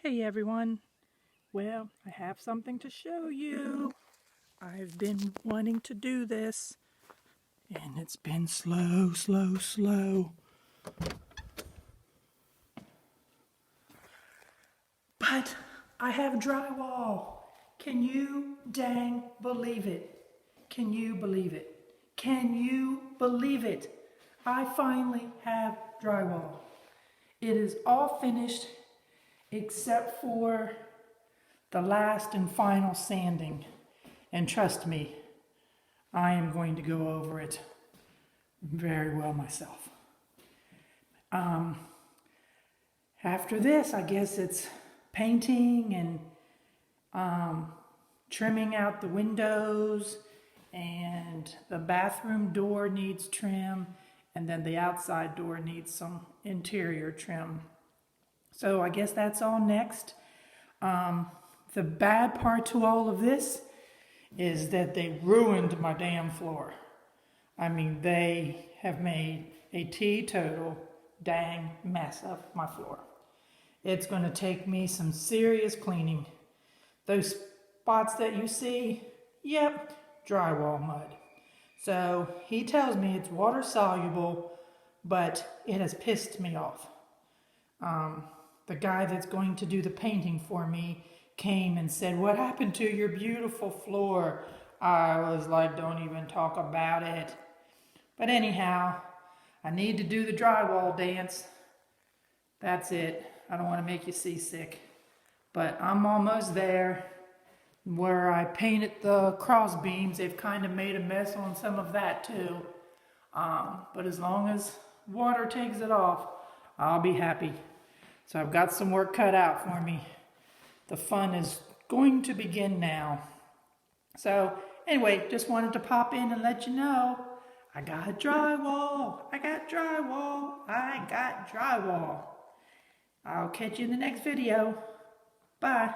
Hey everyone, well, I have something to show you. I've been wanting to do this, and it's been slow. But I have drywall. Can you dang believe it? Can you believe it? Can you believe it? I finally have drywall. It is all finished except for the last and final sanding. And trust me, I am going to go over it very well myself. After this, I guess it's painting and trimming out the windows, and the bathroom door needs trim, and then the outside door needs some interior trim. So I guess that's all next. The bad part to all of this is that they ruined my damn floor. I mean, they have made a teetotal dang mess of my floor. It's going to take me some serious cleaning. Those spots that you see, yep, drywall mud. So he tells me it's water soluble, but it has pissed me off. The guy that's going to do the painting for me came and said, "What happened to your beautiful floor?" I was like, "Don't even talk about it." But anyhow, I need to do the drywall dance. That's it. I don't want to make you seasick. But I'm almost there. Where I painted the cross beams, they've kind of made a mess on some of that too. But as long as water takes it off, I'll be happy. So I've got some work cut out for me. The fun is going to begin now. So anyway, just wanted to pop in and let you know I got drywall. I got drywall. I'll catch you in the next video. Bye.